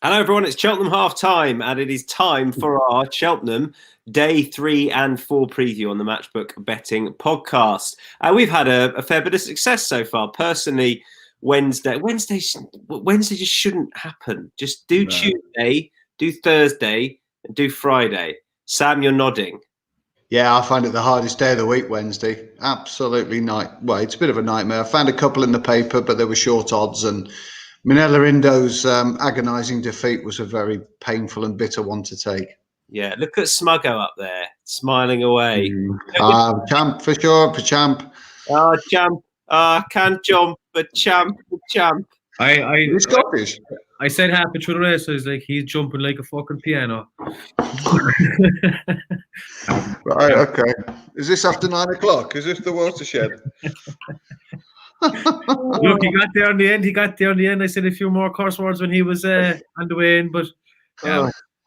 Hello, everyone. It's Cheltenham half time, and it is time for our Cheltenham day 3 and 4 preview on the Matchbook Betting podcast. We've had a fair bit of success so far. Personally, Wednesday just shouldn't happen. Just do Tuesday, do Thursday, and do Friday. Sam, you're nodding. Yeah, I find it the hardest day of the week, Wednesday. Absolutely well, it's a bit of a nightmare. I found a couple in the paper, but they were short odds, and Micheál Indo's agonising defeat was a very painful and bitter one to take. Yeah, look at Smuggo up there, smiling away. Champ, for sure, for champ. Champ. Can't jump, but champ. He's Scottish. I said halfway through the race, I was like, he's jumping like a fucking piano. Right, okay. Is this after 9 o'clock? Is this the watershed? Look, he got there in the end. I said a few more curse words when he was on the way in, but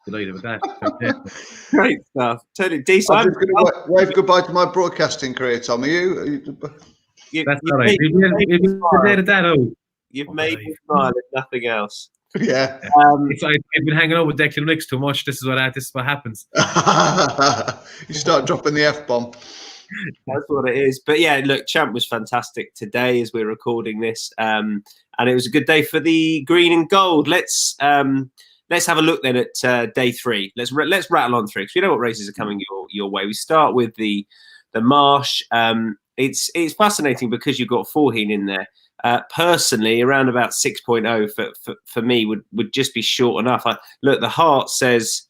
delighted with that. Great stuff. Totally decent. I'm just going to wave goodbye to my broadcasting career, Tom. Are you? That's all right. You've made me smile, if nothing else. Yeah. It's like I've been hanging out with Declan Rice too much. This is what happens. You start dropping the F-bomb. That's what it is. But yeah, look, Champ was fantastic today as we're recording this, and it was a good day for the green and gold. Let's have a look then at day 3. Let's rattle on through because we know what races are coming your way. We start with the Marsh. It's fascinating because you've got Forheen in there. Personally, around about 6.0 for me would just be short enough. Look, the heart says,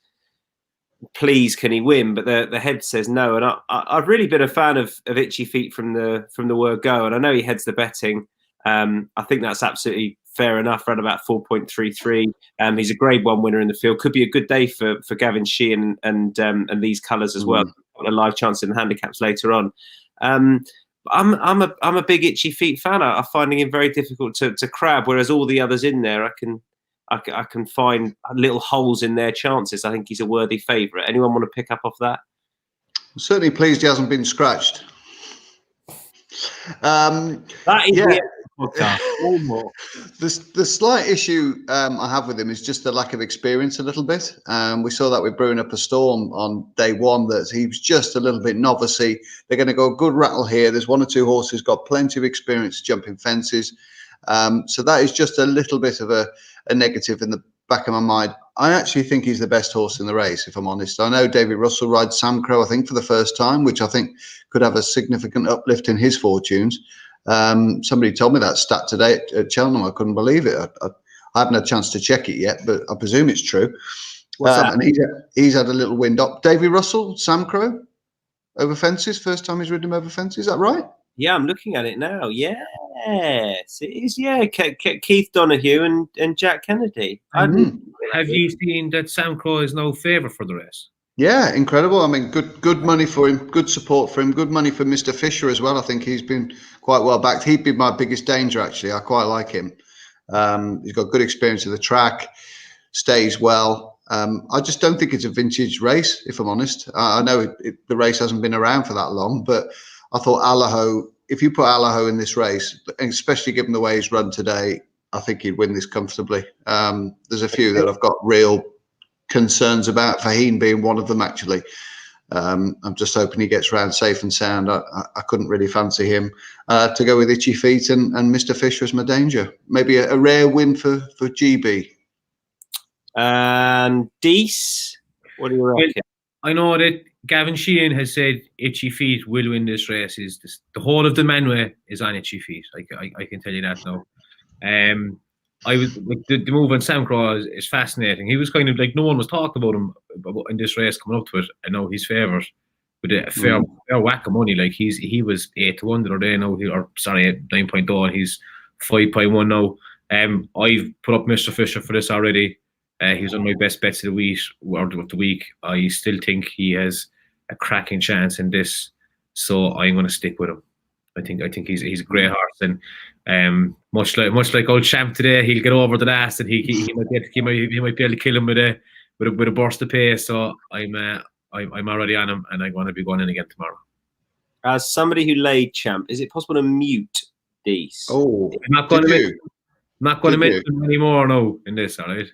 please, can he win? But the head says no. And I've really been a fan of Itchy Feet from the word go. And I know he heads the betting. I think that's absolutely fair enough. Around about 4.33. He's a Grade 1 winner in the field. Could be a good day for Gavin Sheehan and these colours as well. A live chance in the handicaps later on. I'm a big Itchy Feet fan. I'm finding him very difficult to crab, whereas all the others in there, I can find little holes in their chances. I think he's a worthy favourite. Anyone want to pick up off that? I'm certainly pleased he hasn't been scratched. That is the slight issue I have with him is just the lack of experience a little bit. We saw that with Brewing Up a Storm on day 1, that he was just a little bit novice-y. They're going to go a good rattle here. There's 1 or 2 horses got plenty of experience jumping fences. So that is just a little bit of a negative in the back of my mind. I actually think he's the best horse in the race, if I'm honest. I know David Russell rides Sam Crow, I think, for the first time, which I think could have a significant uplift in his fortunes. Somebody told me that stat today at Cheltenham. I couldn't believe it. I haven't had a chance to check it yet, but I presume it's true. And he's had a little wind up. David Russell, Sam Crow, over fences. First time he's ridden him over fences. Is that right? Yeah, I'm looking at it now. Yes, it is. Yeah, Keith Donoghue and Jack Kennedy. Have you seen that Sam Crow is no favourite for the race? Yeah, incredible. I mean, good money for him, good support for him, good money for Mr. Fisher as well. I think he's been quite well backed. He'd be my biggest danger, actually. I quite like him. He's got good experience of the track, stays well. I just don't think it's a vintage race, if I'm honest. I know the race hasn't been around for that long, but I thought Allaho, if you put Allaho in this race, and especially given the way he's run today, I think he'd win this comfortably. There's a few that I've got real concerns about, Faheen being one of them, actually. I'm just hoping he gets round safe and sound. I couldn't really fancy him to go with Itchy Feet and Mr. Fisher as my danger. Maybe a rare win for GB. And Deasy, what do you reckon? I know that Gavin Sheehan has said Itchy Feet will win this race. The whole of the Manway is on Itchy Feet. I can tell you that now. The move on Sam Crow is fascinating. He was kind of like, no one was talking about him in this race coming up to it. I know he's favourite with a fair whack of money. Like he was 8-1 the other day now. 9.0, and he's 5.1 now. I've put up Mr. Fisher for this already. He's on my best bets of the week. I still think he has a cracking chance in this, so I'm going to stick with him. I think he's a great horse, and much like old Champ today, he'll get over the last, and he might be able to kill him with a burst of pace. So I'm already on him, and I'm going to be going in again tomorrow. As somebody who laid Champ, is it possible to mute Deasy? Oh, I'm not going to make him anymore now in this, all right?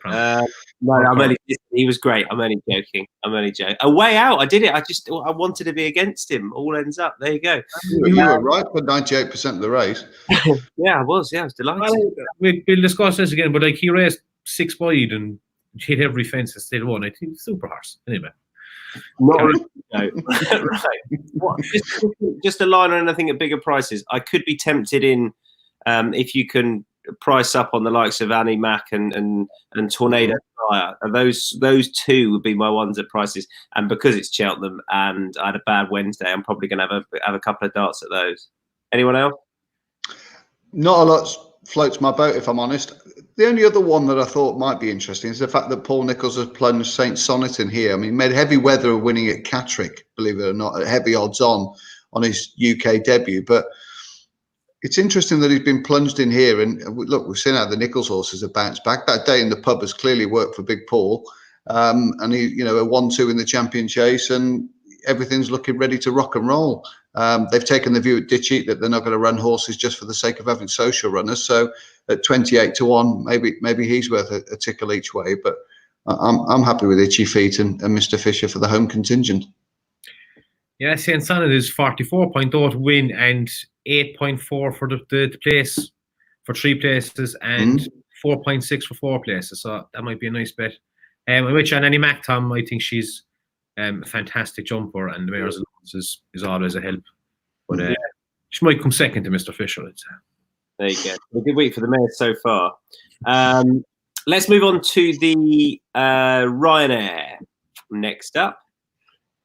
I No, I'm only. He was great. I'm only joking. A way out. I did it. I wanted to be against him. All ends up. There you go. You were right for 98% of the race. Yeah, I was. Yeah, I was delighted. Well, we'll discuss this again, but like he raced 6 wide and hit every fence and still won. I think super horse. Anyway. Not no. Right. Just a line on anything at bigger prices. I could be tempted in if you can price up on the likes of Annie Mac and Tornado Fire. Those two would be my ones at prices. And because it's Cheltenham and I had a bad Wednesday, I'm probably going to have a couple of darts at those. Anyone else? Not a lot floats my boat, if I'm honest. The only other one that I thought might be interesting is the fact that Paul Nicholls has plunged St. Sonnet in here. I mean, he made heavy weather of winning at Catterick, believe it or not, at heavy odds on his UK debut. But it's interesting that he's been plunged in here. And look, we've seen how the Nicholls horses have bounced back. That day in the pub has clearly worked for Big Paul. And he, a 1-2 in the Champion Chase, and everything's looking ready to rock and roll. They've taken the view at Ditchy that they're not going to run horses just for the sake of having social runners. So at 28-1, maybe he's worth a tickle each way. But I'm happy with Itchy Feet and Mr. Fisher for the home contingent. Yeah, St. Sonnet is 44.0 to win and 8.4 for the place for 3 places and 4.6 for 4 places. So that might be a nice bet. Which on Annie Mac, Tom, I think she's a fantastic jumper, and the Mayor's Allowance is always a help. But she might come second to Mr. Fisher, I'd say. There you go. A good week for the Mayor so far. Let's move on to the Ryanair next up.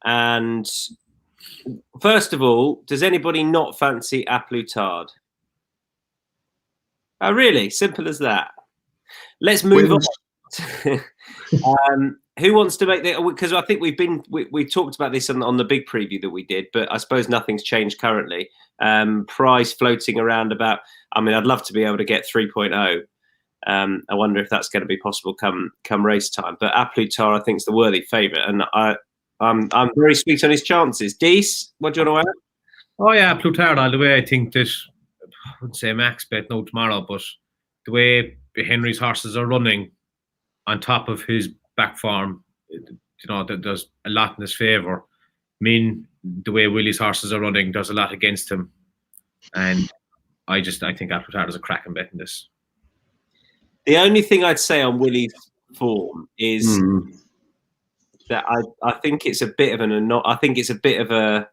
And first of all, does anybody not fancy A Plus Tard? Oh, really? Simple as that. Let's move on. Who wants to make the? Because I think we talked about this on the big preview that we did, but I suppose nothing's changed currently. Price floating around about. I mean, I'd love to be able to get 3.0. I wonder if that's going to be possible come race time. But A Plus Tard, I think, is the worthy favourite, and I'm very sweet on his chances. Dees, what do you want to add? Oh yeah, A Plus Tard all the way. I think that I wouldn't say max bet no tomorrow, but the way Henry's horses are running on top of his back form, there's a lot in his favour. The way Willie's horses are running, there's a lot against him, and I think A Plus Tard is a cracking bet in this. The only thing I'd say on Willie's form is that I think it's a bit of a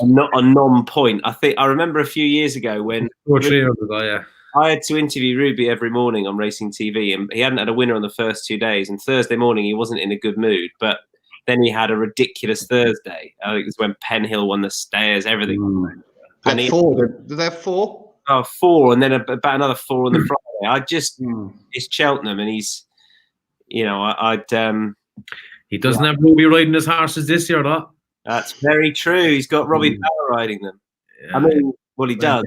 non-point. I remember a few years ago when I had to interview Ruby every morning on Racing TV, and he hadn't had a winner on the first 2 days. And Thursday morning, he wasn't in a good mood. But then he had a ridiculous Thursday. I think it was when Penhill won the stayers, everything. And did they have 4? Oh, 4, and then about another 4 on the Friday. It's Cheltenham, and he's, he doesn't have Ruby riding his horses this year, though. That's very true. He's got Robbie Power riding them. Yeah. I mean, well, he does.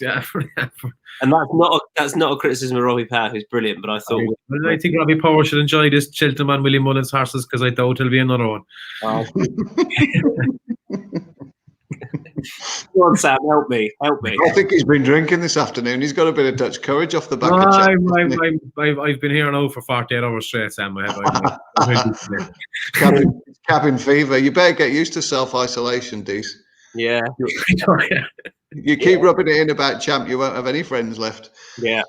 Yeah. And that's not a criticism of Robbie Power, who's brilliant, but I thought... I think Robbie Power should enjoy this Cheltenham and Willie Mullins horses, because I doubt it'll be another one. Oh. Go on, Sam, help me. I think he's been drinking this afternoon. He's got a bit of Dutch courage off the back of I've been here now for 48 hours straight, Sam. Cabin fever. You better get used to self-isolation, Dees. Yeah. You keep rubbing it in about Champ, you won't have any friends left. Yeah.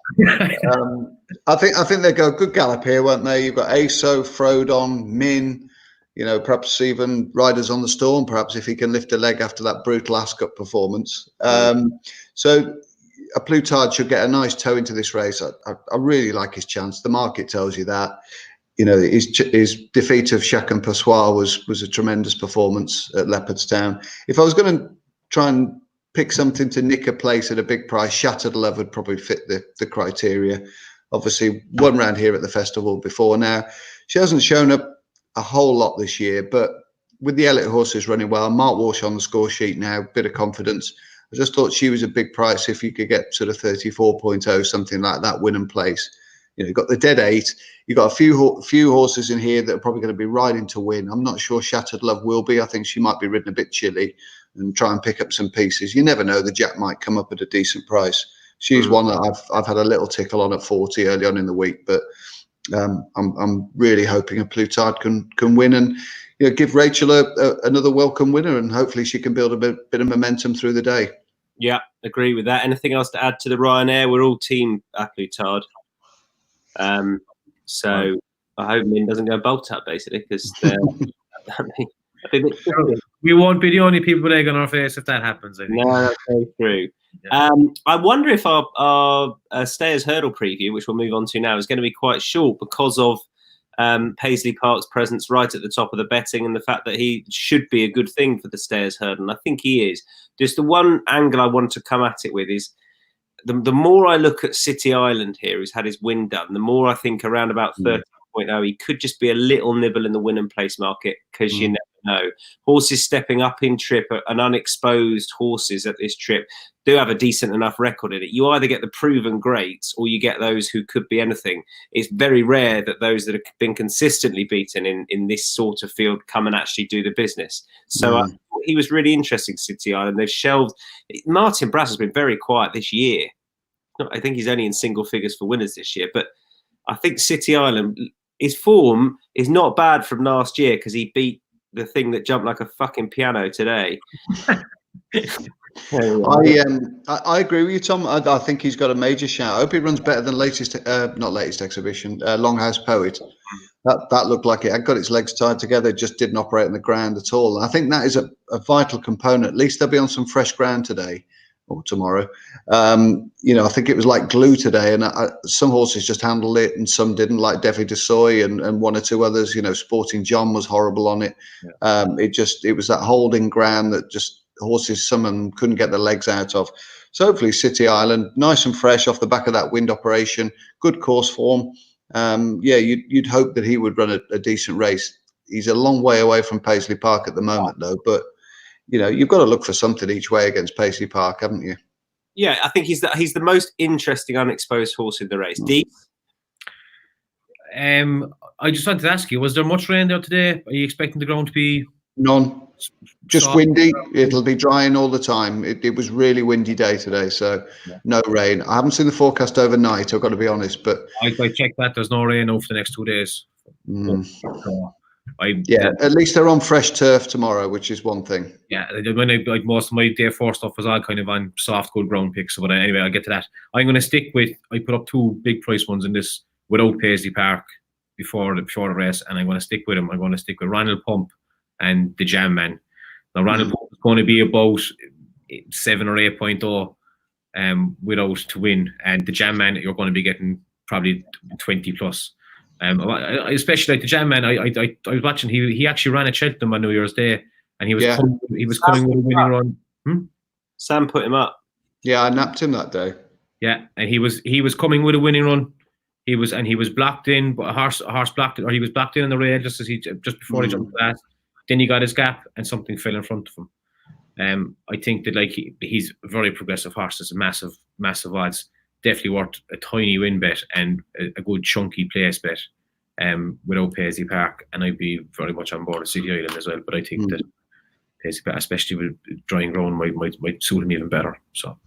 I think they go good gallop here, won't they? You've got ASO, Frodon, Min, perhaps even Riders on the Storm, perhaps if he can lift a leg after that brutal Ascot performance. So A Plus Tard should get a nice toe into this race. I really like his chance. The market tells you that. His defeat of Chacun Passoir was a tremendous performance at Leopardstown. If I was going to try and pick something to nick a place at a big price, Shattered Love would probably fit the criteria. Obviously, won round here at the festival before. Now, she hasn't shown up a whole lot this year, but with the Elliott horses running well, Mark Walsh on the score sheet now, bit of confidence. I just thought she was a big price if you could get sort of 34.0, something like that, win and place. You've got the dead 8. You've got a few horses in here that are probably going to be riding to win. I'm not sure Shattered Love will be. I think she might be ridden a bit chilly and try and pick up some pieces. You never know. The Jack might come up at a decent price. She's one that I've had a little tickle on at 40 early on in the week, but I'm really hoping a Plutard can win and give Rachel another welcome winner, and hopefully she can build a bit of momentum through the day. Yeah, agree with that. Anything else to add to the Ryanair? We're all team Plutard. So I hope Min doesn't go bolt up basically, because we won't be the only people with egg on our face if that happens. I think. No, that's very true. Yeah. I wonder if our Stayers Hurdle preview, which we'll move on to now, is going to be quite short because of Paisley Park's presence right at the top of the betting and the fact that he should be a good thing for the Stayers Hurdle. And I think he is. Just the one angle I want to come at it with is the more I look at City Island here, who's had his win done, the more I think around about 30.0, he could just be a little nibble in the win and place market, because you never know. Horses stepping up in trip and unexposed horses at this trip do have a decent enough record in it. You either get the proven greats or you get those who could be anything. It's very rare that those that have been consistently beaten in this sort of field come and actually do the business. So he was really interesting, City Island. They've shelved. Martin Brass has been very quiet this year. I think he's only in single figures for winners this year, but I think City Island, his form is not bad from last year, because he beat the thing that jumped like a fucking piano today. I agree with you, Tom. I think he's got a major shout. I hope he runs better than not latest exhibition, Longhouse Poet. That looked like it had got its legs tied together, just didn't operate on the ground at all. And I think that is a vital component. At least they'll be on some fresh ground today or tomorrow. I think it was like glue today, and some horses just handled it and some didn't, like Devi DeSoy and one or two others. Sporting John was horrible on it. It was that holding ground that just horses, some of them couldn't get their legs out of. So hopefully City Island, nice and fresh off the back of that wind operation, good course form. You'd hope that he would run a decent race. He's a long way away from Paisley Park at the moment, though, but you've got to look for something each way against Paisley Park, haven't you? Yeah, I think he's the most interesting unexposed horse in the race. Deep. I just wanted to ask you, was there much rain there today? Are you expecting the ground to be none? Just windy. It'll be drying all the time. It was really windy day today, so no rain. I haven't seen the forecast overnight, I've got to be honest, but I checked that. There's no rain over the next 2 days. At least they're on fresh turf tomorrow, which is one thing. Yeah, most of my day four stuff was all kind of on soft, good ground picks. But anyway, I'll get to that. I'm going to stick with. I put up 2 big price ones in this without Paisley Park before the race, and I'm going to stick with them. I'm going to stick with Ronald Pump and the Jam Man. Now Ronald Pump is going to be about 7 or 8.0 without to win, and the Jam Man you're going to be getting probably 20 plus. Especially like the Jam Man, I was watching. He actually ran at Cheltenham on New Year's Day, and he was coming with a winning run. Sam put him up. Yeah, I napped him that day. Yeah, and he was coming with a winning run. He was blocked in, but a horse blocked it, or he was blocked in on the rail just before he jumped the glass. Then he got his gap, and something fell in front of him. I think that he's a very progressive horse. It's a massive odds. Definitely worth a tiny win bet and a good chunky place bet without Paisley Park, and I'd be very much on board with City Island as well. But I think that Paisley Park, especially with drying ground, might suit him even better. So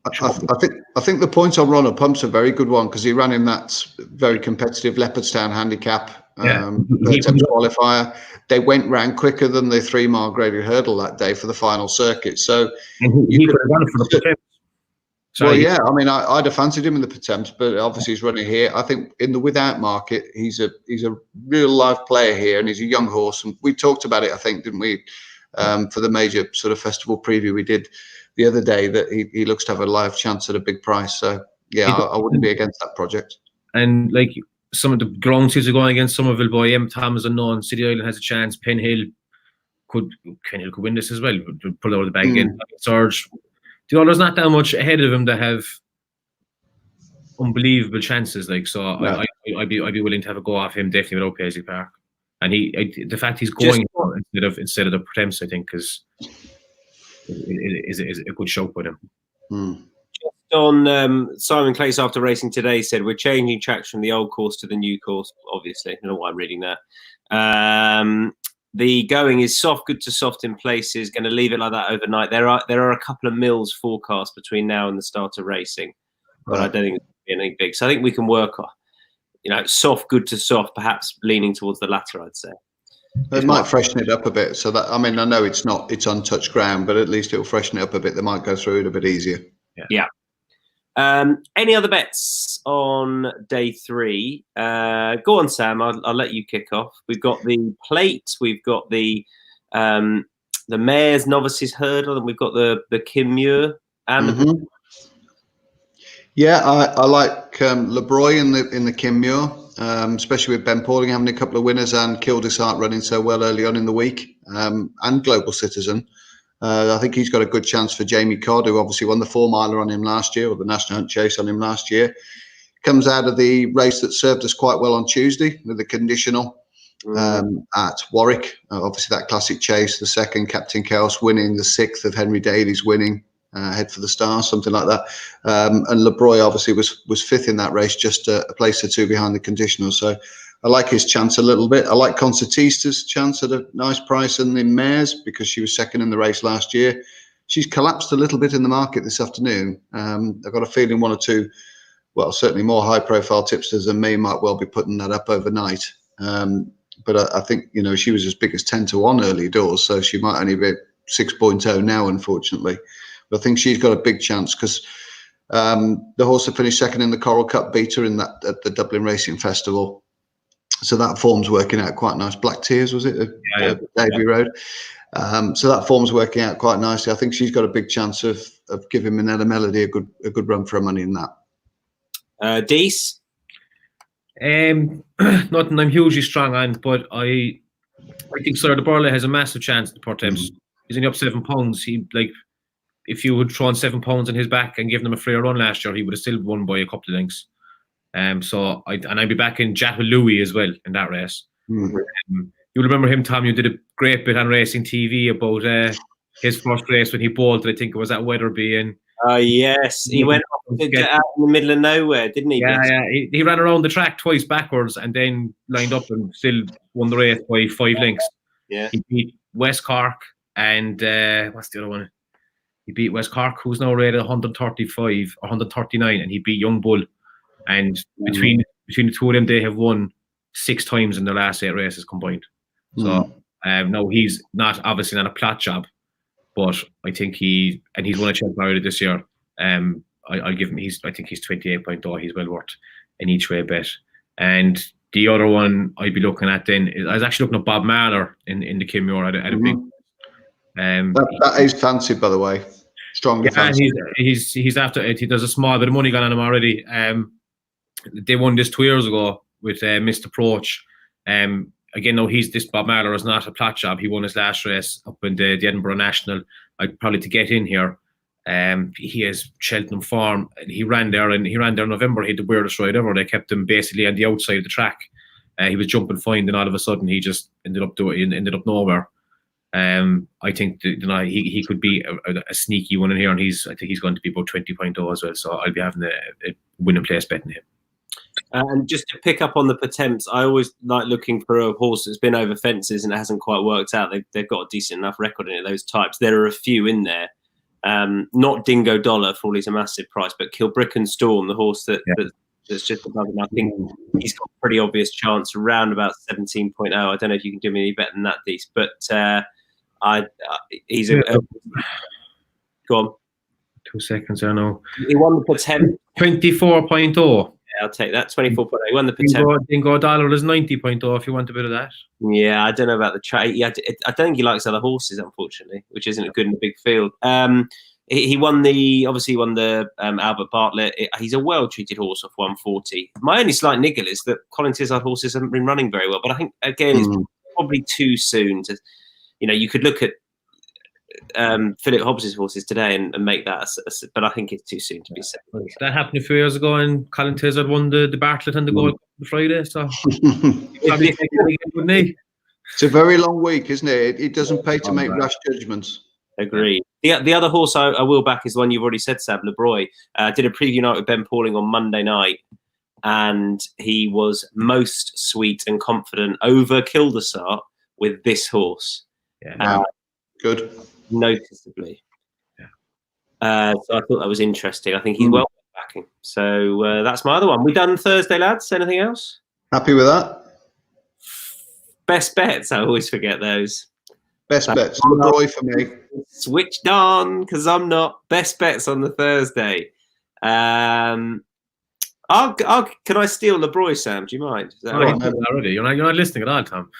I think the points on Ronald Pump's a very good one, because he ran in that very competitive Leopardstown handicap qualifier. They went round quicker than the 3 mile graded hurdle that day for the final circuit. So he could have run it for the Potemps. I mean, I'd have fancied him in the Potemps, but obviously he's running here. I think in the without market, he's a real live player here, and he's a young horse. And we talked about it, I think, didn't we, for the major sort of festival preview we did the other day, that he looks to have a live chance at a big price. So I wouldn't be against that project. And like some of the ground seeds are going against Somerville Boy, M. Thomas unknown, City Island has a chance. Penhill could win this as well. Pull out of the bag again. Surge. There's not that much ahead of him that have unbelievable chances. I'd be willing to have a go off him definitely without Paisley Park. And the fact he's going instead of the Potemps, I think, is a good shout with him. Just on Simon Clace after racing today said we're changing tracks from the old course to the new course. Obviously, I don't know why I'm reading that. The going is soft, good to soft in places. Going to leave it like that overnight. There are a couple of mils forecast between now and the start of racing, but I don't think it's going to be anything big. So I think we can work on. soft, good to soft, perhaps leaning towards the latter, I'd say. It might freshen it up a bit. So that, I mean, I know it's untouched ground, but at least it'll freshen it up a bit. They might go through it a bit easier. Yeah. Any other bets on day 3? Go on, Sam. I'll let you kick off. We've got the plate. We've got the Mayor's Novices hurdle, and we've got the Kim Muir and Yeah, I like LeBroy in the Kim Muir, especially with Ben Pauling having a couple of winners and Kildisart running so well early on in the week, and Global Citizen. I think he's got a good chance for Jamie Codd, who obviously won the 4-miler on him last year, or the National Hunt Chase on him last year. Comes out of the race that served us quite well on Tuesday with the conditional at Warwick. Obviously that classic chase, the second Captain Chaos winning, the 6th of Henry Daly's winning. Head for the Stars, something like that. And LeBroy obviously was 5th in that race, just a place or 2 behind the conditional. So I like his chance a little bit. I like Concertista's chance at a nice price in the mares because she was 2nd in the race last year. She's collapsed a little bit in the market this afternoon. I've got a feeling 1 or 2, well, certainly more high-profile tipsters than me might well be putting that up overnight. But I think, she was as big as 10-1 early doors, so she might only be 6.0 now, unfortunately. I think she's got a big chance because the horse that finished 2nd in the Coral Cup beat her at the Dublin Racing Festival. So that form's working out quite nice. Black Tears, was it? Davy Road. So that form's working out quite nicely. I think she's got a big chance of giving Minetta Melody a good run for her money in that. Dees? Nothing I'm hugely strong on, but I think Sir de Bartlett has a massive chance at the Portemps. He's only up £7. If you had thrown £7 in his back and given him a freer run last year, he would have still won by a couple of lengths. So I'd be back in Jack with Louis as well in that race. You'll remember him, Tom. You did a great bit on Racing TV about his first race when he bolted. I think it was at Wetherby. And yes, he went off to get out in the middle of nowhere, didn't he? Yeah. He ran around the track twice backwards and then lined up and still won the race by 5 lengths. Yeah, he beat West Cork and what's the other one? He beat West Cork, who's now rated 135 or 139, and he beat Young Bull. And between the two of them, they have won 6 times in their last 8 races combined. So no, he's obviously not a plot job, but I think he's won a Cheltenham already this year. I'll give him. I think he's 28.0. He's well worth an each way bet. And the other one I'd be looking at then, I was actually looking at Bob Mahler in the Kim Muir at a big. That is fancied, by the way. Strongly fancied. He's after it. There's a small bit of money gone on him already. They won this 2 years ago with Missed Approach. Again, no, this Bob Mahler is not a plot job. He won his last race up in the Edinburgh National. Probably to get in here. He has Cheltenham form. He ran there in November. He had the weirdest ride ever. They kept him basically on the outside of the track. He was jumping fine, and all of a sudden he just ended up nowhere. I think that, he could be a sneaky one in here, and I think he's going to be about 20.0 as well. So I'll be having a winning place betting him. And just to pick up on the Portemps, I always like looking for a horse that's been over fences and it hasn't quite worked out. They've got a decent enough record in it, those types. There are a few in there. Not Dingo Dollar for all he's a massive price, but Kilbricken Storm, the horse that's just above him. I think he's got a pretty obvious chance around about 17.0. I don't know if you can do me any better than that, Dees, but he's go on. 2 seconds, I know. He won the Portemps. 24.0. I'll take that. 24.0. He won the Portemps. Dingo Dollar is 90.0 if you want a bit of that. Yeah, I don't know about the trade. I don't think he likes other horses, unfortunately, which isn't good in a big field. He won the Albert Bartlett. He's a well-treated horse off 140. My only slight niggle is that Colin Tizard horses haven't been running very well. But I think, again, it's probably too soon to, you could look at Philip Hobbs's horses today and make that, but I think it's too soon to be said. That happened a few years ago, and Colin Tizard won the Bartlett and the Gold on Friday. So probably wouldn't he? It's a very long week, isn't it? It doesn't pay to make rash judgments. Agreed. The other horse I will back is the one you've already said, Sab, LeBroy. Did a preview night with Ben Pauling on Monday night, and he was most sweet and confident over Kildisart with this horse. Yeah, good. Noticeably. So I thought that was interesting. I think he's well back backing. So that's my other one. We done Thursday, lads? Anything else? Happy with that? Best bets. I always forget those. Best bets. LeBroy for me. Switched on because I'm not. Best bets on the Thursday. Can I steal LeBroy, Sam? Do you mind? Already. You're not listening at all, Tom.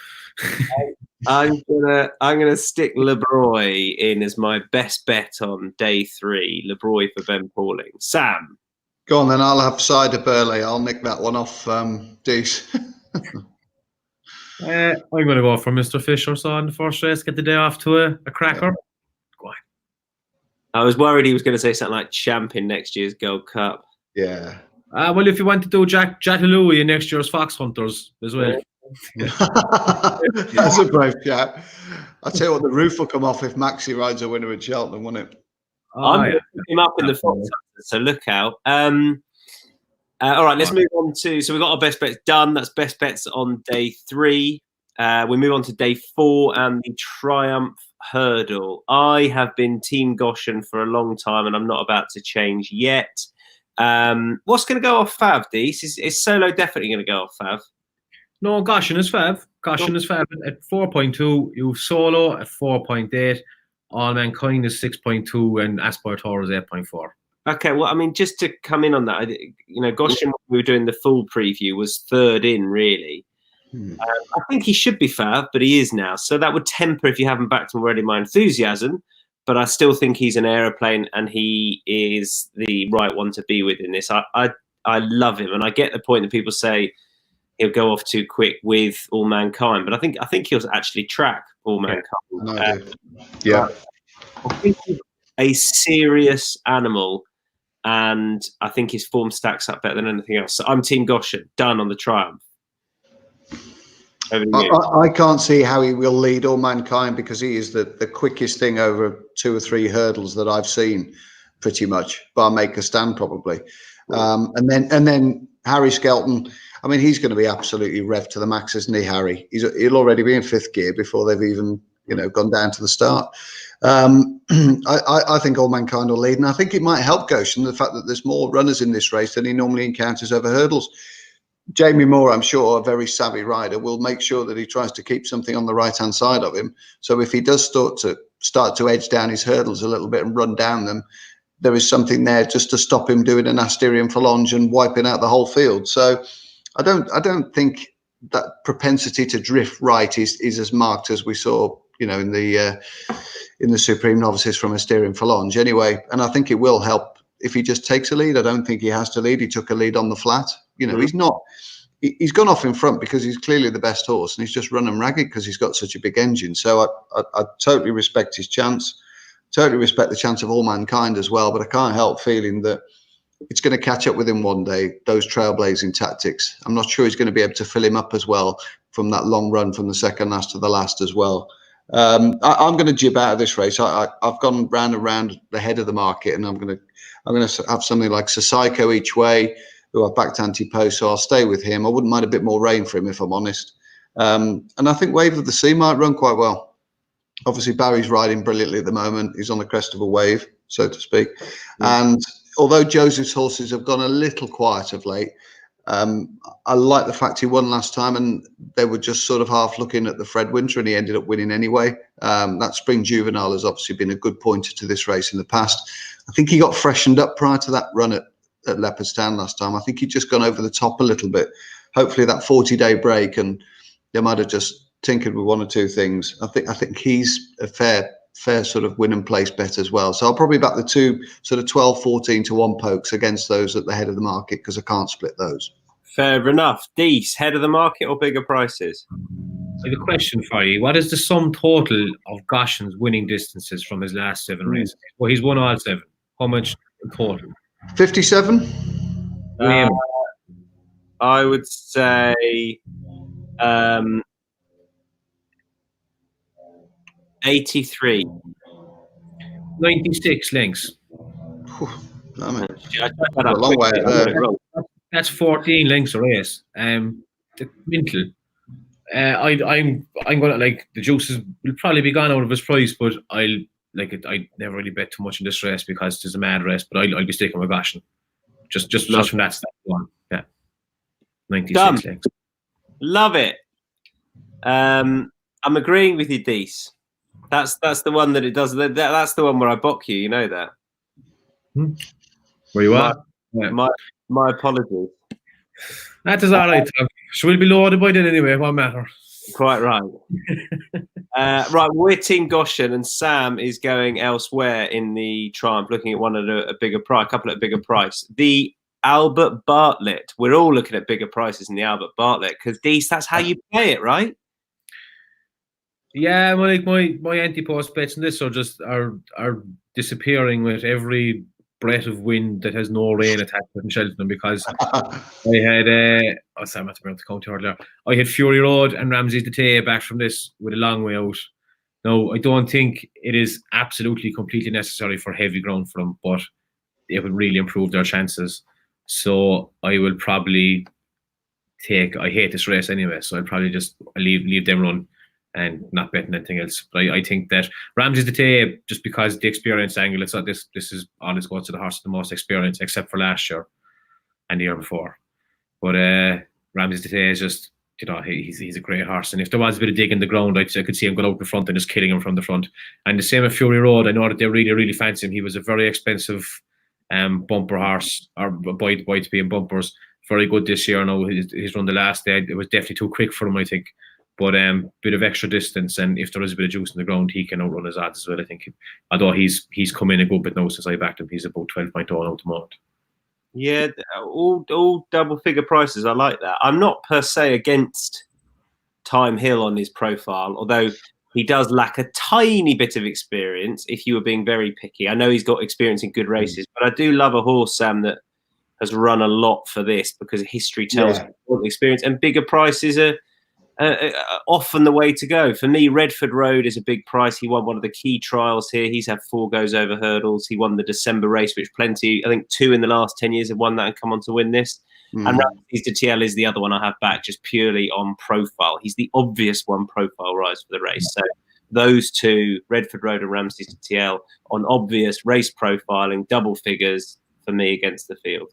I'm gonna stick LeBroy in as my best bet on day 3. LeBroy for Ben Pauling. Sam. Go on then. I'll have cider Burley. I'll nick that one off Dees. I'm going to go for Mr. Fisher. So on the first race, get the day off to a cracker. Yeah. Go on. I was worried he was going to say something like champ in next year's Gold Cup. Yeah. Well, if you want to do Jack Louis in next year's Fox Hunters as well. That's a brave chat. I'll tell you what, the roof will come off if Maxi rides a winner at Cheltenham, won't it? I'm going to put him up in the Fox Hunters, so look out. All right, let's move on to. So we've got our best bets done. That's best bets on day 3. We move on to day 4 and the Triumph Hurdle. I have been Team Goshen for a long time, and I'm not about to change yet. What's going to go off Fav, Dees? Is Solo definitely going to go off Fav? No, Goshen is Fav. Goshen is Fav at 4.2. You Solo at 4.8. All Mankind is 6.2, and Aspire Tour is 8.4. Okay, well, I mean, just to come in on that, Goshen, when we were doing the full preview, was 3rd in, really. I think he should be Fav, but he is now. So that would temper, if you haven't backed him already, my enthusiasm. But I still think he's an aeroplane, and he is the right one to be with in this. I love him, and I get the point that people say he'll go off too quick with All Mankind, but I think he'll actually track All Mankind. Yeah. I think he's a serious animal, and I think his form stacks up better than anything else. So I'm Team Goshen, done on the Triumph. I can't see how he will lead All Mankind because he is the quickest thing over 2 or 3 hurdles that I've seen, pretty much, bar Make a Stand probably. And then Harry Skelton, I mean, he's going to be absolutely revved to the max, isn't he, Harry? He'll already be in 5th gear before they've even gone down to the start. I think All Mankind will lead, and I think it might help Goshen the fact that there's more runners in this race than he normally encounters over hurdles. Jamie Moore, I'm sure, a very savvy rider, will make sure that he tries to keep something on the right-hand side of him. So if he does start to edge down his hurdles a little bit and run down them, there is something there just to stop him doing an Asterion Phalange and wiping out the whole field. So I don't think that propensity to drift right is as marked as we saw, in the Supreme Novices from Asterion Phalange anyway. And I think it will help if he just takes a lead. I don't think he has to lead. He took a lead on the flat. He's gone off in front because he's clearly the best horse, and he's just running ragged because he's got such a big engine. So I totally respect his chance. Totally respect the chance of All Mankind as well, but I can't help feeling that it's going to catch up with him one day, those trailblazing tactics. I'm not sure he's going to be able to fill him up as well from that long run from the second last to the last as well. I'm going to jib out of this race. I've gone round and round the head of the market, and I'm going to have something like Sasiko each way, who I've backed anti-post, so I'll stay with him. I wouldn't mind a bit more rain for him, if I'm honest. And I think Wave of the Sea might run quite well. Obviously, Barry's riding brilliantly at the moment. He's on the crest of a wave, so to speak. And although Joseph's horses have gone a little quiet of late, I like the fact he won last time, and they were just sort of half looking at the Fred Winter, and he ended up winning anyway. That Spring Juvenile has obviously been a good pointer to this race in the past. I think he got freshened up prior to that run at Leopardstown last time. I think he'd just gone over the top a little bit. Hopefully that 40-day break, and they might have just tinkered with 1 or 2 things. I think he's a fair sort of win and place bet as well. So I'll probably back the 2 sort of 12, 14 to 1 pokes against those at the head of the market because I can't split those. Fair enough. Dees, head of the market or bigger prices? So the question for you, what is the sum total of Goshen's winning distances from his last 7 races? Well, he's won all 7. How much in total? 57? I would say 83. 96 lengths. A long way there. That's 14 lengths a race. Mental. I'm gonna like the juices will probably be gone out of his price, but I never really bet too much in this race because it's a mad race. But I'll be sticking with Goshen. Just from that step one. Yeah. 96 Done. legs. Love it. I'm agreeing with you, Dees. That's the one that it does. That's the one where I bock you. You know that. Where you are? My apologies. That is all right. She will be loaded by then anyway. What matter? Quite right. Right, we're Team Goshen, and Sam is going elsewhere in the Triumph, looking at one at a bigger price, a couple at a bigger price. The Albert Bartlett. We're all looking at bigger prices in the Albert Bartlett because Dees, that's how you play it, right? Yeah, like my anti-post bets in this are disappearing with every breath of wind that has no rain attached in Cheltenham, because I had sorry, I'm at the county earlier. I had Fury Road and Ramsey's Detail back from this with a long way out. Now, I don't think it is absolutely completely necessary for heavy ground for them, but it would really improve their chances. So I will probably I hate this race anyway, so I'll probably just leave them run and not betting anything else. But I think that Ramsey's Detail, just because the experience angle, it's not this is all this goes to the horse with the most experience, except for last year and the year before. But Ramsey's Detail is just, he's a great horse, and if there was a bit of dig in the ground, I could see him going out in front and just killing him from the front. And the same at Fury Road. I know that they really, really fancy him. He was a very expensive bumper horse, or boy to be in bumpers. Very good this year. Now he's run the last day. It was definitely too quick for him, I think. But bit of extra distance, and if there is a bit of juice in the ground, he can outrun his odds as well, I think. Although he's come in a good bit now since I backed him. He's about 12.0 out the moment. Yeah, all double figure prices. I like that. I'm not per se against Time Hill on his profile, although he does lack a tiny bit of experience if you were being very picky. I know he's got experience in good races, but I do love a horse, Sam, that has run a lot for this, because history tells experience, and bigger prices are often the way to go. For me, Redford Road is a big price. He won one of the key trials here. He's had 4 goes over hurdles. He won the December race, which plenty, I think 2 in the last 10 years have won that and come on to win this. And Ramsey's Detail is the other one I have back, just purely on profile. He's the obvious one profile rise for the race. So those two, Redford Road and Ramsey's Detail, on obvious race profiling, double figures for me against the field.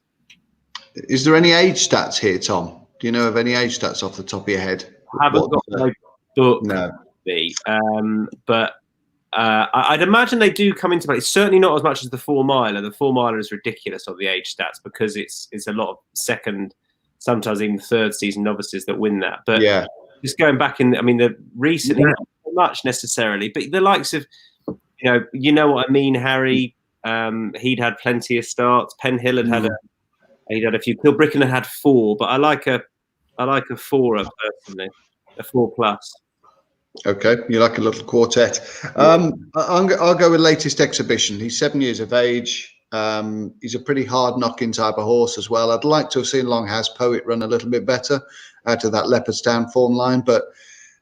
Is there any age stats here, Tom? Do you know of any age stats off the top of your head? I haven't got my book, but I'd imagine they do come into play. It's certainly not as much as the 4 miler. The 4 miler is ridiculous of the age stats, because it's a lot of second, sometimes even third season novices that win that. But just going back in, I mean, the recently not so much necessarily, but the likes of, you know what I mean, Harry. He'd had plenty of starts. Penn Hill had he'd had a few. Kilbricken had 4, but I like a 4 personally, a 4+. Okay, you like a little quartet. I'll go with latest exhibition. He's 7 years of age. He's a pretty hard knocking type of horse as well. I'd like to have seen Long Has Poet run a little bit better out of that Leopardstown form line, but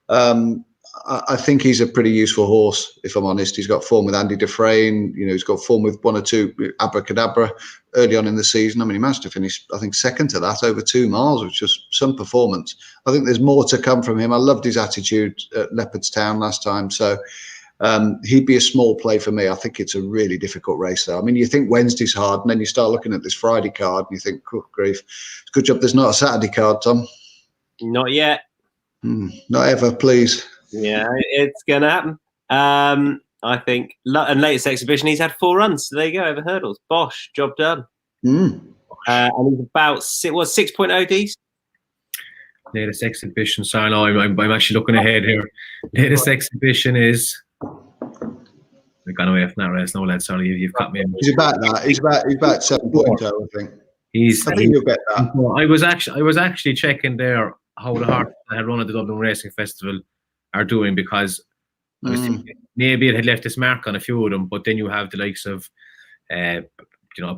I think he's a pretty useful horse, if I'm honest. He's got form with Andy Dufresne. He's got form with 1 or 2 Abracadabra early on in the season. I mean, he managed to finish, I think, second to that over 2 miles, which was some performance. I think there's more to come from him. I loved his attitude at Leopardstown last time. So he'd be a small play for me. I think it's a really difficult race, though. I mean, you think Wednesday's hard, and then you start looking at this Friday card, and you think, good grief. Good job there's not a Saturday card, Tom. Not yet. Not ever, please. Yeah, it's going to happen. I think. And latest exhibition, he's had 4 runs. So there you go, over hurdles. Bosh, job done. And he's about 6.0 Ds. Latest exhibition. Sorry, no, I'm actually looking ahead here. Latest exhibition is. I've gone away from that race. No, lad, sorry, you've got me. He's about that. He's about 7.0, I think. I think you'll get that. I was actually checking there how the horse that had run at the Dublin Racing Festival are doing, because I was thinking maybe it had left its mark on a few of them, but then you have the likes of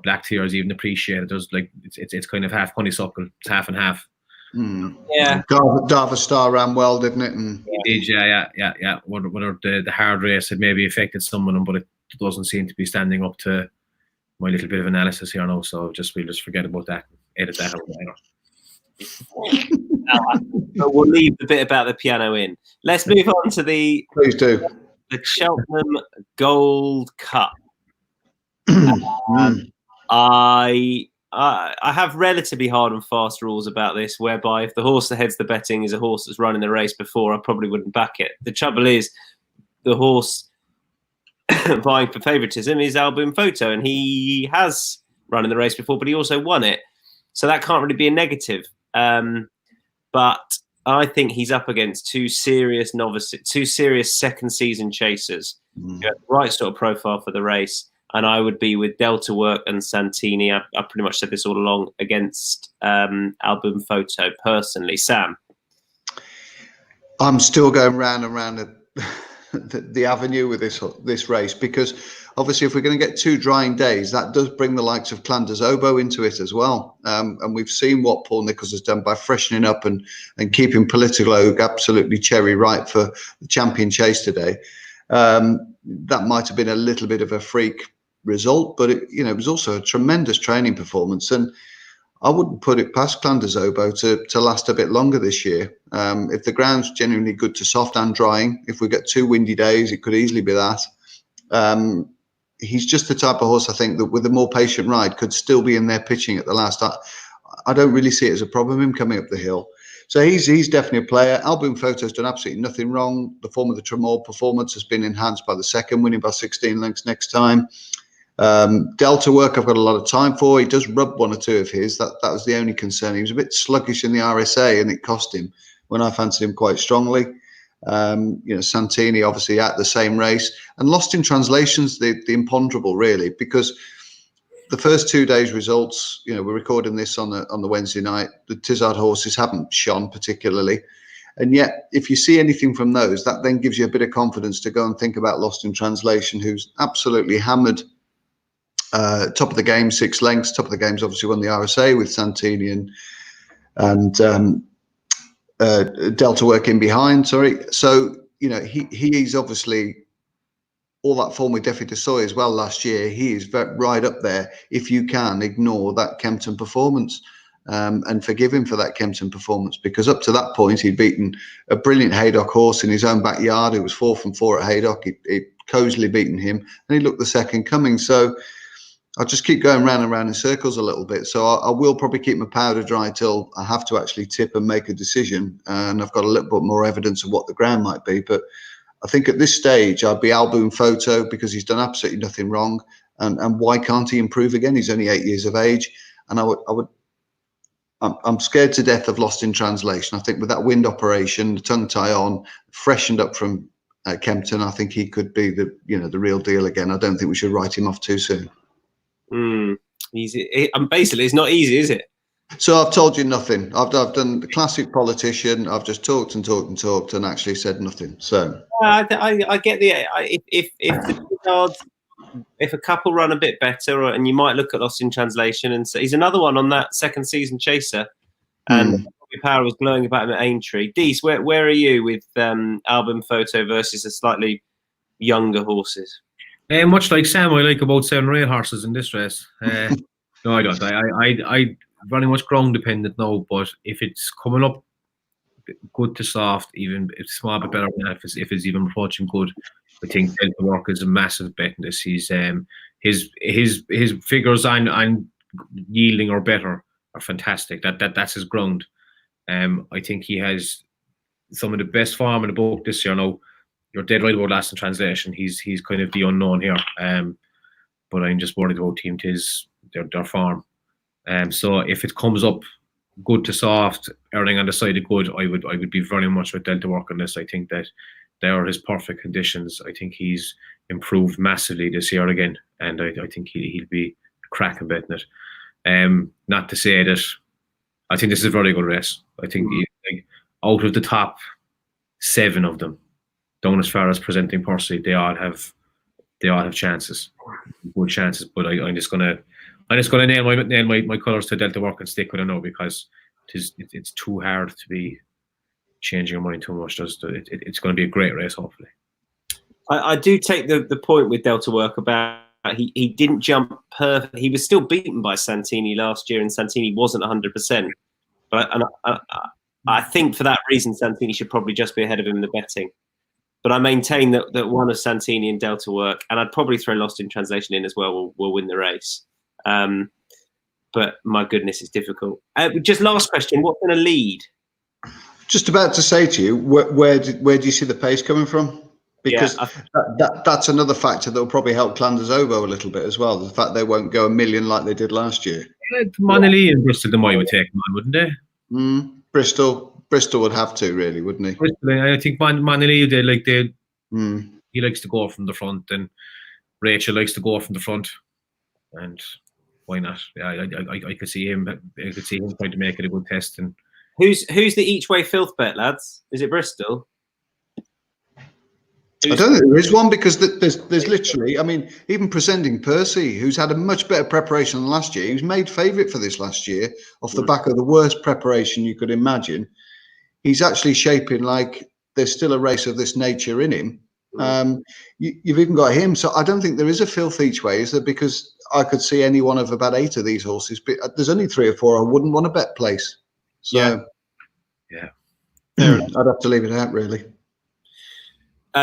Black Tears, even Appreciated. There's like it's kind of half honeysuckle, it's half and half. Yeah, Darva Star ran well, didn't it? And it did, yeah. Whether the hard race had maybe affected some of them, but it doesn't seem to be standing up to my little bit of analysis here now. So we'll just forget about that, edit that out later. But we'll leave the bit about the piano in. Let's move on to the Cheltenham Gold Cup. I I have relatively hard and fast rules about this, whereby if the horse that heads the betting is a horse that's run in the race before, I probably wouldn't back it. The trouble is, the horse vying for favouritism is Album Photo, and he has run in the race before, but he also won it, so that can't really be a negative. But I think he's up against two serious novices, two serious second season chasers, who have the right sort of profile for the race. And I would be with Delta Work and Santini. I pretty much said this all along, against Album Photo personally. Sam? I'm still going round and round the avenue with this race, because obviously if we're going to get 2 drying days, that does bring the likes of Clanders Oboe into it as well. And we've seen what Paul Nicholls has done by freshening up and keeping Political Oak absolutely cherry ripe for the Champion Chase today. That might have been a little bit of a freak result, but it was also a tremendous training performance, and I wouldn't put it past Clanders Oboe to last a bit longer this year. If the ground's genuinely good to soft and drying, if we get 2 windy days, it could easily be that. He's just the type of horse, I think, that with a more patient ride could still be in there pitching at the last. I don't really see it as a problem, him coming up the hill. So he's definitely a player. Album Photo's done absolutely nothing wrong. The form of the Tremor performance has been enhanced by the second, winning by 16 lengths next time. Delta Work I've got a lot of time for. He does rub 1 or 2 of his. That was the only concern. He was a bit sluggish in the RSA, and it cost him when I fancied him quite strongly. Santini obviously at the same race, and Lost in Translation's the imponderable, really, because the first 2 days results, we're recording this on the Wednesday night. The Tizard horses haven't shone particularly, and yet if you see anything from those, that then gives you a bit of confidence to go and think about Lost in Translation, who's absolutely hammered. Top of the game, 6 lengths. Top of the game's obviously won the RSA with Santini and Delta Work in behind. Sorry, so he's obviously all that form with Defi de Soy as well last year. He is right up there. If you can ignore that Kempton performance and forgive him for that Kempton performance, because up to that point he'd beaten a brilliant Haydock horse in his own backyard who was 4 from 4 at Haydock. He'd cozily beaten him, and he looked the second coming. So I'll just keep going round and round in circles a little bit. So I will probably keep my powder dry till I have to actually tip and make a decision. And I've got a little bit more evidence of what the ground might be. But I think at this stage, I'd be Album Photo, because he's done absolutely nothing wrong. And why can't he improve again? He's only 8 years of age. And I'm scared to death of Lost in Translation. I think with that wind operation, the tongue tie on, freshened up from Kempton, I think he could be the real deal again. I don't think we should write him off too soon. Basically, it's not easy, is it? So I've told you nothing. I've done the classic politician. I've just talked and talked and talked and actually said nothing. So I get the if a couple run a bit better, and you might look at Lost in Translation and say he's another one on that second season chaser. And Power was glowing about him at Aintree. Dees, where are you with Album Photo versus the slightly younger horses? Much like Sam, I like about 7 or 8 horses in this race. No, I don't. I very much ground dependent now, but if it's coming up good to soft, even if it's small bit better than that, if it's even approaching good, I think Delta Work is a massive bet in this. He's his figures on yielding or better are fantastic. That's his ground. I think he has some of the best form in the book this year. Now, you're dead right about Lost in Translation. He's kind of the unknown here. But I'm just worried about Team Tiz, their form. So if it comes up good to soft, erring on the side of good, I would be very much with Delta Work on this. I think that they are his perfect conditions. I think he's improved massively this year again, and I think he'll be a cracking betting it. Not to say that I think this is a very good race. I think out of the top 7 of them, down as far as presenting Percy, they all have chances, good chances. But I'm just gonna nail my colours to Delta Work and stick with it now, because it's too hard to be changing your mind too much. It's going to be a great race, hopefully. I do take the point with Delta Work about he didn't jump perfect. He was still beaten by Santini last year, and Santini wasn't 100%. But I think for that reason, Santini should probably just be ahead of him in the betting. But I maintain that one of Santini and Delta Work, and I'd probably throw Lost in Translation in as well, will win the race. but my goodness, it's difficult. Just last question: what's going to lead? Just about to say to you, where do you see the pace coming from? Because that's another factor that will probably help Clanders Obo a little bit as well. The fact they won't go a million like they did last year. Manly and Bristol, they would take them on, wouldn't they? Bristol would have to, really, wouldn't he? Bristol, I think Manly, he likes to go from the front, and Rachel likes to go from the front, and why not? Yeah, I could see him. I could see him trying to make it a good test. And who's the each way filth bet, lads? Is it Bristol? I don't think there is one, because there's literally, I mean, even presenting Percy, who's had a much better preparation than last year. He was made favourite for this last year off the back of the worst preparation you could imagine. He's actually shaping like there's still a race of this nature in him. You've even got him. So I don't think there is a filth each way, is there? Because I could see any one of about 8 of these horses, but there's only 3 or 4 I wouldn't want to bet place. So yeah. I'd have to leave it out, really.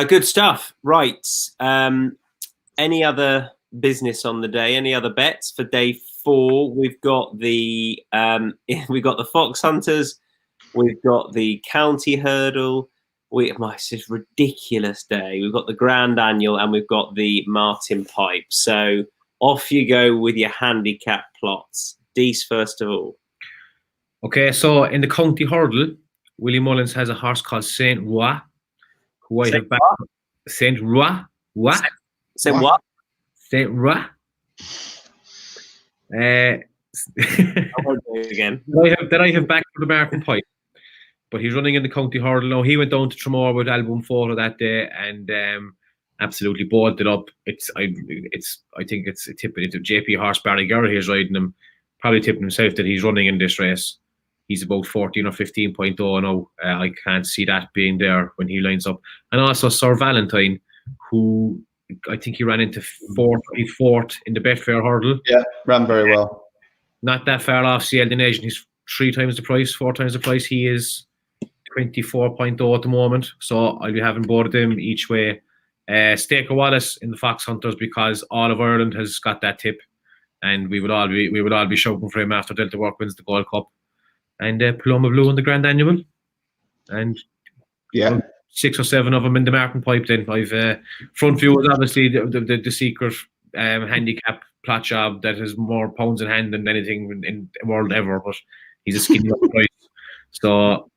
Good stuff. Right. Any other business on the day? Any other bets for day 4? We've got the Fox Hunters. We've got the County Hurdle. It's a ridiculous day. We've got the Grand Annual and we've got the Martin Pipe. So off you go with your handicap plots. Dees, first of all. Okay, so in the County Hurdle, Willie Mullins has a horse called Saint Roi, who I have backed. Saint Roi. What? Saint what? Saint Roi. Again. That I have backed for the Martin Pipe. But he's running in the County Hurdle now. He went down to Tramore with Album Photo that day and absolutely balled it up. I think it's a tip. It's a JP horse. Barry Gurley is riding him. Probably tipping himself that he's running in this race. He's about 14 or 15.0 now. I can't see that being there when he lines up. And also Sir Valentine, who I think he ran into fourth in the Betfair Hurdle. Yeah, ran very well. Not that far off CL the Nation. He's 4 times the price. He is 24.0 at the moment. So I'll be having both of them each way. Staker Wallace in the Fox Hunters, because all of Ireland has got that tip, and we would all be shouting for him after Delta Work wins the Gold Cup. And Paloma Blue in the Grand Annual, and 6 or 7 of them in the Martin Pipe. Then I've front view is obviously the secret handicap plot job that has more pounds in hand than anything in the world ever, but he's a skinny price. So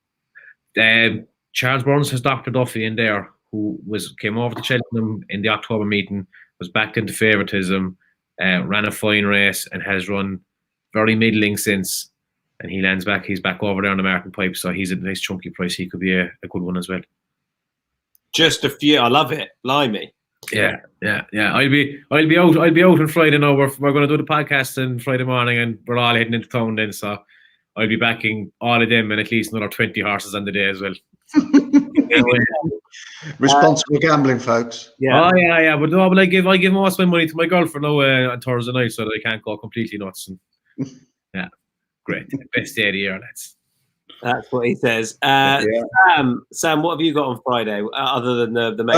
Charles Burns has Dr. Duffy in there, who came over to Cheltenham in the October meeting, was backed into favouritism, ran a fine race and has run very middling since. And he lands back. He's back over there on the Martin Pipe, so he's a nice chunky price. He could be a good one as well. Just a few. I love it. Blimey. Yeah. I'll be out on Friday now. We're going to do the podcast on Friday morning, and we're all heading into town then. So I'll be backing all of them and at least another 20 horses on the day as well. Responsible gambling, folks. Yeah. Oh yeah. But no, but I give most of my money to my girlfriend now on Thursday night, so that I can't go completely nuts. And, yeah. Great. Best day of the year, lads. That's what he says. Sam, what have you got on Friday other than the main?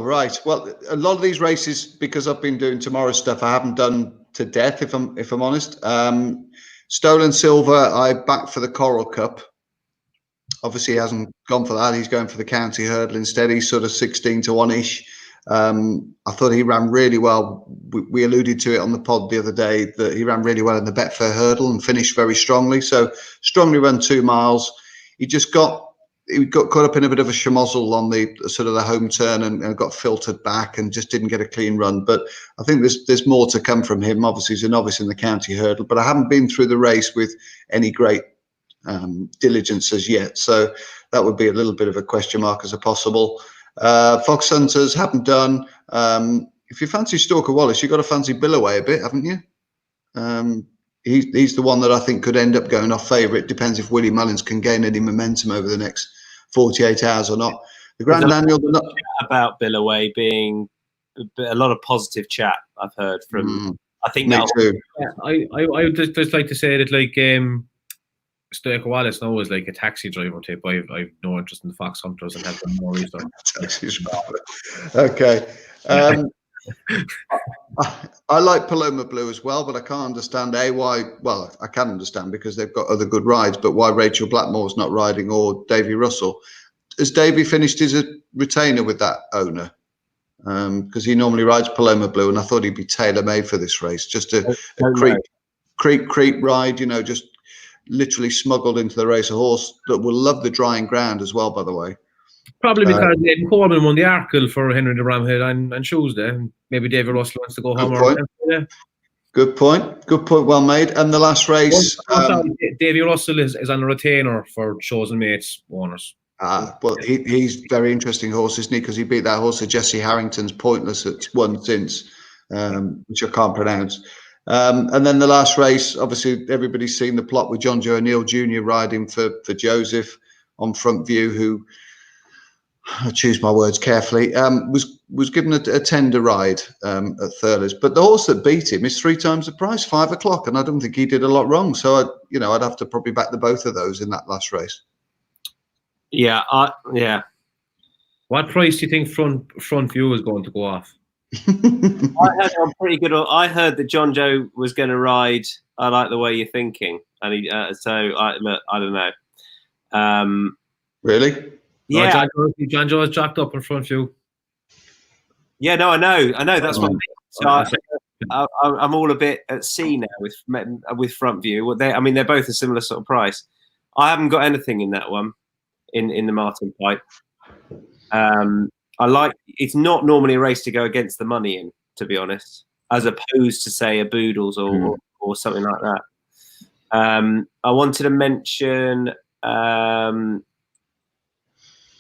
Right. Well, a lot of these races, because I've been doing tomorrow's stuff, I haven't done to death, if I'm honest. Stolen Silver, I backed for the Coral Cup. Obviously, he hasn't gone for that. He's going for the County Hurdle instead. He's sort of 16 to 1-ish. I thought he ran really well. We alluded to it on the pod the other day that he ran really well in the Betfair Hurdle and finished very strongly. So strongly run 2 miles. He got caught up in a bit of a schmozzle on the sort of the home turn and got filtered back and just didn't get a clean run. But I think there's more to come from him. Obviously, he's a novice in the County Hurdle, but I haven't been through the race with any great diligence as yet. So that would be a little bit of a question mark as a possible. Fox Hunters haven't done. If you fancy Stalker Wallace, you've got to fancy Billaway a bit, haven't you? He's the one that I think could end up going off favourite. Depends if Willie Mullins can gain any momentum over the next 48 hours or not. The Grand Annual about Billaway being a lot of positive chat I've heard from. I think me too. Yeah, I would just like to say that like Staker Wallace now is like a taxi driver type. I've no interest in the Fox Hunters and have done more research. Okay. I like Paloma Blue as well, but I can't understand why. Well, I can understand because they've got other good rides, but why Rachel Blackmore's not riding or Davy Russell? Has Davy finished his retainer with that owner? Because he normally rides Paloma Blue, and I thought he'd be tailor made for this race. Just a creep ride, you know, just literally smuggled into the race. A horse that will love the drying ground as well, by the way. Probably because David Coleman won the Arkle for Henry de Bramhead on Tuesday. Maybe David Russell wants to go home. Good point. Good point. Well made. And the last race, Davy Russell is on a retainer for Chosen Mates owners. Well, he's very interesting horse, isn't he? Because he beat that horse of Jesse Harrington's Pointless at one since, which I can't pronounce. And then the last race, obviously everybody's seen the plot with John Joe O'Neill Jr. riding for Joseph on Front View, who, I choose my words carefully, was given a tender ride at Thurles. But the horse that beat him is 3 times the price, 5 o'clock, and I don't think he did a lot wrong. So I'd have to probably back the both of those in that last race. Yeah, yeah. What price do you think front View is going to go off? I'm pretty good. I heard that John Joe was going to ride. I like the way you're thinking, and I don't know. Really? Yeah, John Joe has jacked up in Front View. Yeah, no, I know. That's what. I'm all a bit at sea now with Front View. They're both a similar sort of price. I haven't got anything in that one in the Martin Pipe. It's not normally a race to go against the money in, to be honest, as opposed to say a Boodles or something like that. I wanted to mention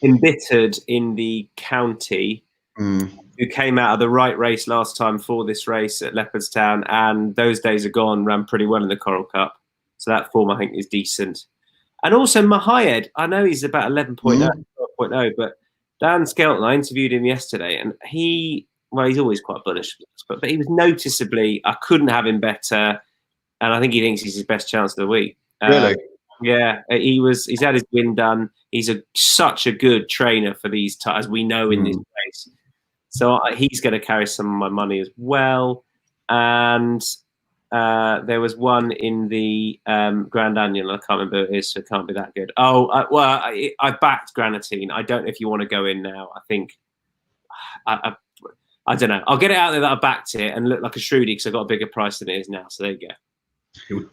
Embittered in the county, who came out of the right race last time for this race at Leopardstown, and those days are gone, ran pretty well in the Coral Cup. So that form, I think, is decent. And also Mahayed, I know he's about 11.0, 12.0, but Dan Skelton, I interviewed him yesterday, and he's always quite bullish, but he was noticeably, I couldn't have him better, and I think he thinks he's his best chance of the week. Really? Yeah, he's had his win done. He's such a good trainer for these as we know in this race. So he's going to carry some of my money as well. And there was one in the Grand Annual. I can't remember who it is, so it can't be that good. I backed Granatine. I don't know if you want to go in now. I think I don't know. I'll get it out there that I backed it and look like a shrewdie because I got a bigger price than it is now. So there you go.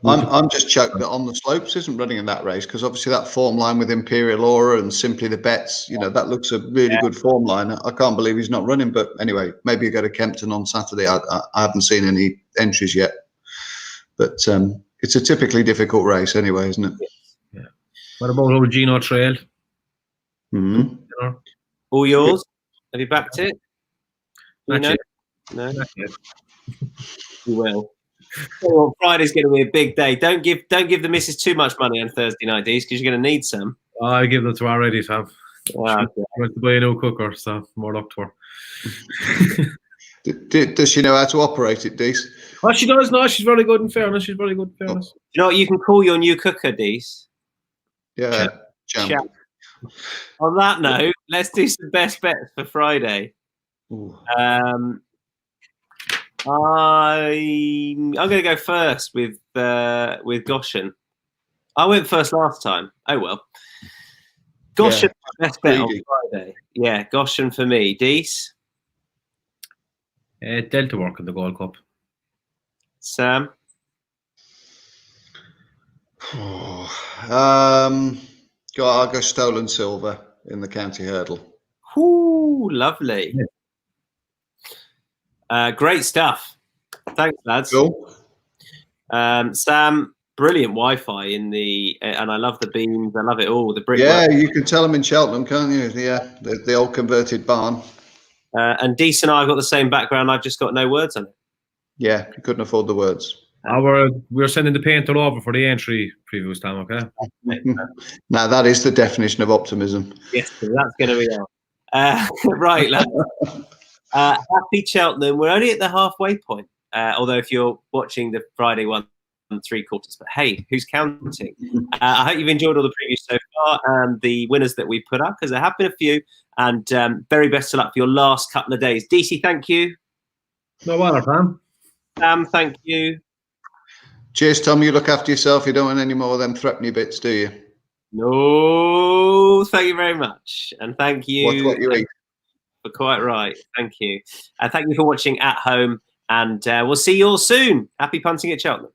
I'm just choked that On the Slopes isn't running in that race because obviously that form line with Imperial Aura and Simply the Bets, that looks a really good form line. I can't believe he's not running, but anyway, maybe you go to Kempton on Saturday. I haven't seen any entries yet, but it's a typically difficult race anyway, isn't it? Yeah. What about old Gino Trail? All yours? Have you backed it? Not yet. No. Not yet. You will. Well, Friday's going to be a big day. Don't give the missus too much money on Thursday night, Dees, because you're going to need some. I give them to her already, Sam. Wow. She went to buy a new cooker, so more luck to her. Does she know how to operate it, Dees? Oh, she does. No, she's very good in fairness. She's very good in fairness. You know what you can call your new cooker, Dees? Yeah. Champ. On that note, let's do some best bets for Friday. I'm going to go first with Goshen. I went first last time. Oh well. Goshen best bet on Friday. Yeah, Goshen for me. Dees? Delta work in the Gold Cup. Sam? I'll go Stolen Silver in the County Hurdle. Ooh, lovely. Great stuff. Thanks, lads. Cool. Sam, brilliant Wi-Fi in the, and I love the beams. I love it all. The brick. Yeah, you can tell them in Cheltenham, can't you? Yeah, the old converted barn. And Dees and I got the same background. I've just got no words on it. Yeah, you couldn't afford the words. We're sending the painter over for the entry previews time, okay? Now that is the definition of optimism. Yes, that's going to be out. Right, lads. Happy Cheltenham. We're only at the halfway point. Although if you're watching the Friday 1 3/4, but hey, who's counting? I hope you've enjoyed all the previews so far and the winners that we put up, because there have been a few. And very best of luck for your last couple of days. Deasy, thank you. No bother, Tom. Sam, thank you. Cheers, Tom. You look after yourself. You don't want any more of them threatening bits, do you? No, thank you very much. And thank you. Watch what you eat. For quite right. Thank you. Thank you for watching at home. And we'll see you all soon. Happy punting at Cheltenham.